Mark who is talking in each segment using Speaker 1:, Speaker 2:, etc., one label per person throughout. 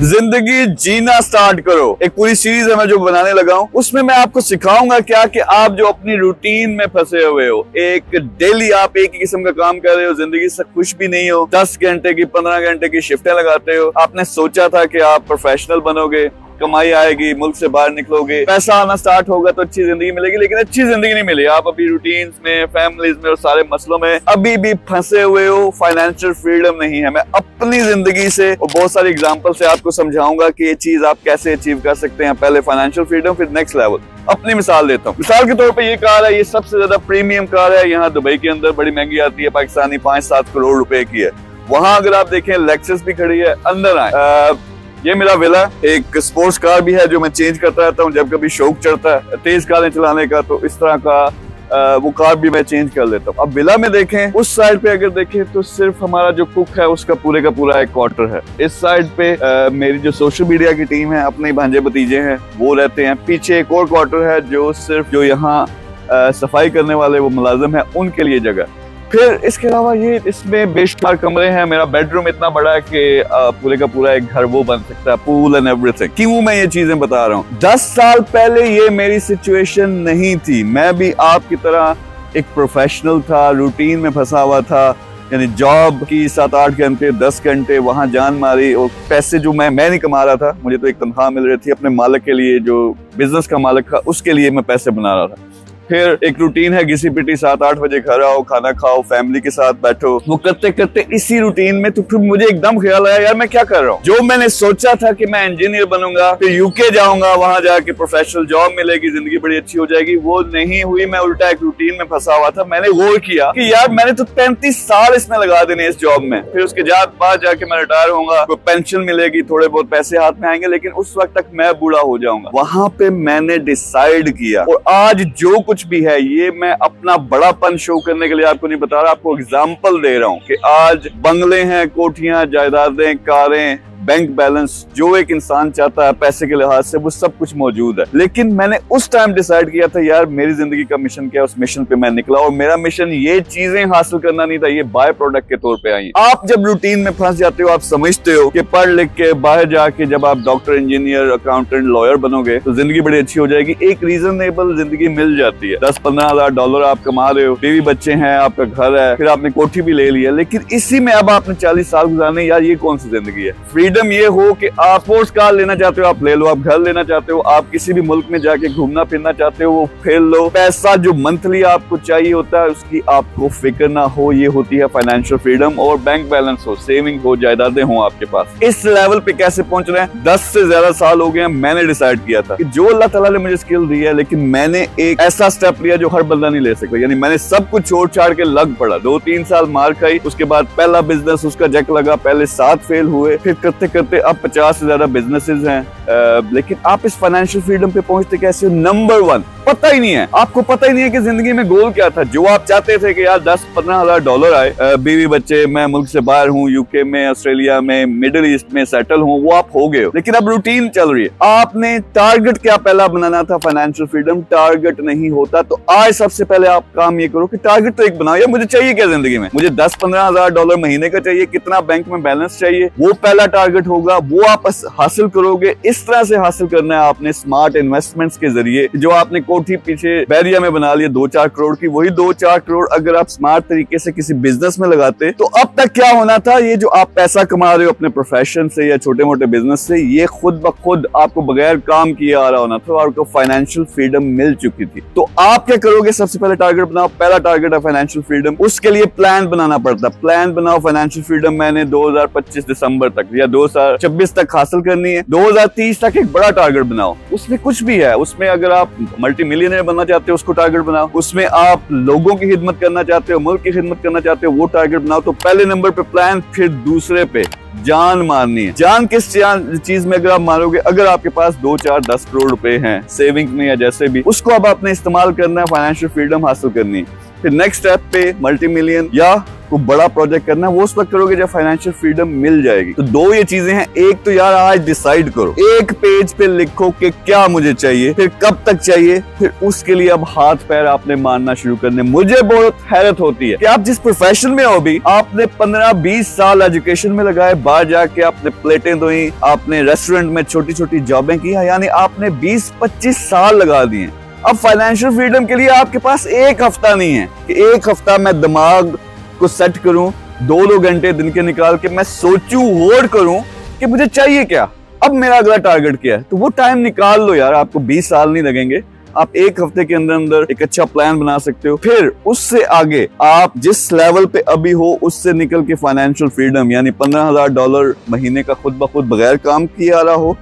Speaker 1: जिंदगी जीना स्टार्ट करो, एक पूरी सीरीज है मैं जो बनाने लगा हूँ। उसमें मैं आपको सिखाऊंगा क्या कि आप जो अपनी रूटीन में फंसे हुए हो, एक डेली आप एक ही किस्म का काम कर रहे हो, जिंदगी से खुश भी नहीं हो, 10 घंटे की 15 घंटे की शिफ्टें लगाते हो। आपने सोचा था कि आप प्रोफेशनल बनोगे, कमाई आएगी, मुल्क से बाहर निकलोगे, पैसा आना स्टार्ट होगा तो अच्छी जिंदगी मिलेगी, लेकिन अच्छी जिंदगी नहीं मिली। आप अभी रूटीन्स में, फैमिलीज में और सारे मसलों में अभी भी फंसे हुए हो। फाइनेंशियल फ्रीडम नहीं है। मैं अपनी जिंदगी से और बहुत सारी एग्जांपल से आपको समझाऊंगा कि ये चीज आप कैसे अचीव कर सकते हैं। पहले फाइनेंशियल फ्रीडम, फिर नेक्स्ट लेवल। अपनी मिसाल देता हूँ। मिसाल के तौर पे ये कार है, ये सबसे ज्यादा प्रीमियम कार है। यहाँ दुबई के अंदर बड़ी महंगी आती है, पाकिस्तानी 5-7 करोड़ रुपए की है। वहां अगर आप देखें लेक्सस भी खड़ी है। अंदर आए, ये मेरा विला, एक स्पोर्ट्स कार भी है जो मैं चेंज करता रहता हूँ जब कभी शौक चढ़ता है तेज कारें चलाने का, तो इस तरह का वो कार भी मैं चेंज कर लेता हूँ। अब विला में देखें, उस साइड पे अगर देखें तो सिर्फ हमारा जो कुक है उसका पूरे का पूरा एक क्वार्टर है। इस साइड पे मेरी जो सोशल मीडिया की टीम है, अपने भांजे भतीजे हैं, वो रहते हैं। पीछे एक और क्वार्टर है जो सिर्फ जो यहाँ सफाई करने वाले वो मुलाजिम है उनके लिए जगह। फिर इसके अलावा ये इसमें बेशुमार कमरे हैं। मेरा बेडरूम इतना बड़ा है कि पूरे का पूरा एक घर वो बन सकता है, पूल एंड एवरीथिंग। क्यों मैं ये चीजें बता रहा हूँ? 10 साल पहले ये मेरी सिचुएशन नहीं थी। मैं भी आपकी तरह एक प्रोफेशनल था, रूटीन में फंसा हुआ था, यानी जॉब की 7-8 घंटे 10 घंटे वहां जान मारी, और पैसे जो मैं नहीं कमा रहा था, मुझे तो एक तनख्वाह मिल रही थी अपने मालिक के लिए, जो बिजनेस का मालिक था उसके लिए मैं पैसे बना रहा था। फिर एक रूटीन है, घिसी पिटी 7-8 बजे घर आओ, खाना खाओ, फैमिली के साथ बैठो। वो करते करते इसी रूटीन में तो फिर मुझे एकदम ख्याल आया, यार मैं क्या कर रहा हूँ? जो मैंने सोचा था कि मैं इंजीनियर बनूंगा, फिर यूके जाऊंगा, वहां जाके प्रोफेशनल जॉब मिलेगी, जिंदगी बड़ी अच्छी हो जाएगी, वो नहीं हुई। मैं उल्टा एक रूटीन में फंसा हुआ था। मैंने गौर किया कि यार मैंने तो 35 साल इसमें लगा देने इस जॉब में। फिर उसके बाद जाके मैं रिटायर होऊंगा, पेंशन मिलेगी, थोड़े बहुत पैसे हाथ में आएंगे, लेकिन उस वक्त तक मैं बूढ़ा हो जाऊंगा। वहां पे मैंने डिसाइड किया, और आज जो कुछ भी है ये मैं अपना बड़ापन शो करने के लिए आपको नहीं बता रहा, आपको एग्जांपल दे रहा हूं कि आज बंगले हैं, कोठियां, जायदादें, कारें, बैंक बैलेंस, जो एक इंसान चाहता है पैसे के लिहाज से, वो सब कुछ मौजूद है। लेकिन मैंने उस टाइम डिसाइड किया था यार मेरी जिंदगी का मिशन क्या है, उस मिशन पे मैं निकला। और मेरा मिशन ये चीजें हासिल करना नहीं था, ये बाय प्रोडक्ट के तौर पे आई। आप जब रूटीन में फंस जाते हो, आप समझते हो कि पढ़ लिख के बाहर जाके जब आप डॉक्टर, इंजीनियर, अकाउंटेंट, लॉयर बनोगे तो जिंदगी बड़ी अच्छी हो जाएगी। एक रीजनेबल जिंदगी मिल जाती है। 10-15 हजार डॉलर आप कमा रहे हो, बीवी बच्चे हैं, आपका घर है, फिर आपने कोठी भी ले लिया, लेकिन इसी में अब आपने 40 साल गुजारने, यार ये कौन सी जिंदगी है? फ्रीडम ये हो कि आप स्पोर्ट्स कार लेना चाहते हो आप ले लो, आप घर लेना चाहते हो, आप किसी भी मुल्क में जाके घूमना फिरना चाहते हो वो फिर लो। पैसा जो मंथली आपको चाहिए होता है उसकी आपको फिक्र ना हो, ये होती है फाइनेंशियल फ्रीडम। और बैंक बैलेंस हो, सेविंग हो, जायदादें हो आपके पास। इस लेवल पे कैसे पहुंच रहे हैं? 10 से ज्यादा साल हो गए हैं। मैंने डिसाइड किया था कि जो अल्लाह ताला ने मुझे स्किल दी है, लेकिन मैंने एक ऐसा स्टेप लिया जो हर बंदा नहीं ले सकता। यानी मैंने सब कुछ छोड़ छाड़ के लग पड़ा। 2-3 साल मार खाई, उसके बाद पहला बिजनेस उसका जक लगा, पहले 7 फेल हुए, फिर करते करते अब 50 से ज्यादा बिजनेसेस हैं। लेकिन आप इस फाइनेंशियल फ्रीडम पे पहुंचते कैसे? नंबर 1, पता ही नहीं है आपको, पता ही नहीं है कि जिंदगी में गोल क्या था। जो आप चाहते थे कि यार 10-15 हजार डॉलर आए, बीवी बच्चे, मैं मुल्क से बाहर हूँ, यूके में, ऑस्ट्रेलिया में, मिडिल ईस्ट में सेटल हूँ, वो आप हो गए हो। लेकिन अब रूटीन चल रही है। आपने टारगेट क्या पहला बनाना था? Financial freedom. टारगेट नहीं होता तो आज सबसे पहले आप काम ये करो कि टारगेट तो एक बनाओ। यार मुझे चाहिए क्या जिंदगी में? मुझे 10-15 हजार डॉलर महीने का चाहिए, कितना बैंक में बैलेंस चाहिए, वो पहला टारगेट होगा, वो आप हासिल करोगे। इस तरह से हासिल करना है आपने स्मार्ट इन्वेस्टमेंट्स के जरिए। जो आपने कोठी पीछे बैरिया में बना लिया 2-4 करोड़ की, वही 2-4 करोड़ अगर आप स्मार्ट तरीके से किसी बिजनेस में लगाते तो अब तक क्या होना था? ये जो आप पैसा कमा रहे हो अपने प्रोफेशन से या छोटे मोटे बिजनेस से, ये खुद ब खुद आपको बगैर काम किए आ रहा होना था और आपको फाइनेंशियल फ्रीडम मिल चुकी थी। तो आप क्या करोगे? सबसे पहले टारगेट बनाओ। पहला टारगेट है फाइनेंशियल फ्रीडम। उसके लिए प्लान बनाना पड़ता। प्लान बनाओ। फाइनेंशियल फ्रीडम मैंने 2025 दिसंबर तक या 2026 तक हासिल करनी है। 2030 तक एक बड़ा टारगेट बनाओ। उसमें कुछ भी है, उसमें अगर आप मल्टी मिलियनर बनना चाहते हो उसको टारगेट बनाओ, उसमें आप लोगों की खिदमत करना चाहते हो, मुल्क की खिदमत करना चाहते हो, वो टारगेट बनाओ। तो पहले नंबर पे प्लान, फिर दूसरे पे जान मारनी है। जान किस चीज में अगर आप मारोगे? अगर आपके पास 2-4-10 करोड़ रुपए हैं सेविंग में या जैसे भी, उसको अब आपने इस्तेमाल करना है, फाइनेंशियल फ्रीडम हासिल करनी है। फिर नेक्स्ट स्टेप पे मल्टी मिलियन या को बड़ा प्रोजेक्ट करना है वो उस वक्त करोगे जब फाइनेंशियल फ्रीडम मिल जाएगी। तो दो ये चीजें हैं, एक तो यार आज डिसाइड करो, एक पेज पे लिखो कि क्या मुझे चाहिए, फिर कब तक चाहिए, फिर उसके लिए अब हाथ पैर आपने मारना शुरू करने। मुझे बहुत हैरत होती है कि आप जिस प्रोफेशन में हो भी, आपने 15-20 साल एजुकेशन में लगाए, बाहर जाके आपने प्लेटें धोई, आपने रेस्टोरेंट में छोटी छोटी जॉबें की, यानी आपने 20-25 साल लगा दिए। अब फाइनेंशियल फ्रीडम के लिए आपके पास एक हफ्ता नहीं है कि एक हफ्ता मैं दिमाग को सेट करूं, 2-2 घंटे दिन के निकाल के मैं सोचूं, होल्ड करूं कि मुझे चाहिए क्या, अब मेरा अगला टारगेट क्या है। तो वो टाइम निकाल लो यार, आपको 20 साल नहीं लगेंगे। आप एक हफ्ते के अंदर अंदर एक अच्छा प्लान बना सकते हो। फिर उससे आगे आप जिस लेवल पे अभी हो उससे निकल के फाइनेंशियल फ्रीडम यानी $15,000 महीने का खुद ब खुद बगैर काम किए आ रहा हो,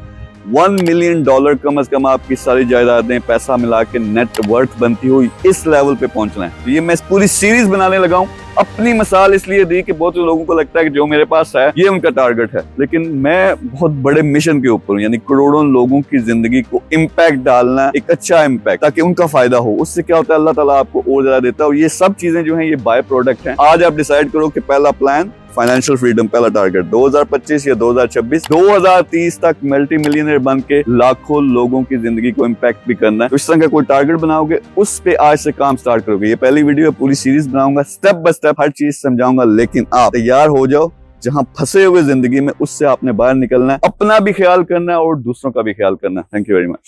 Speaker 1: $1 मिलियन कम से कम आपकी सारी जायदादें पैसा मिला के नेट वर्थ बनती हुई, इस लेवल पे पहुंचना है। तो ये मैं पूरी सीरीज बनाने लगा हूं। अपनी मिसाल इसलिए दी कि बहुत लोगों को लगता है कि जो मेरे पास है ये उनका टारगेट है, लेकिन मैं बहुत बड़े मिशन के ऊपर हूं, यानी करोड़ों लोगों की जिंदगी को इम्पैक्ट डालना, एक अच्छा इम्पैक्ट, ताकि उनका फायदा हो। उससे क्या होता है, अल्लाह ताला आपको और ज्यादा देता है। और ये सब चीजें जो हैं ये बाय प्रोडक्ट हैं। आज आप डिसाइड करो कि पहला प्लान फाइनेंशियल फ्रीडम, पहला टारगेट 2025 या 2026, 2030 तक मल्टी मिलियनर बन के लाखों लोगों की जिंदगी को इम्पैक्ट भी करना है। तो इस तरह का कोई टारगेट बनाओगे, उस पे आज से काम स्टार्ट करोगे। ये पहली वीडियो है, पूरी सीरीज बनाऊंगा, स्टेप बाय स्टेप हर चीज समझाऊंगा, लेकिन आप तैयार हो जाओ। जहां फंसे हुए जिंदगी में उससे आपने बाहर निकलना है, अपना भी ख्याल करना है और दूसरों का भी ख्याल करना है। Thank you very much.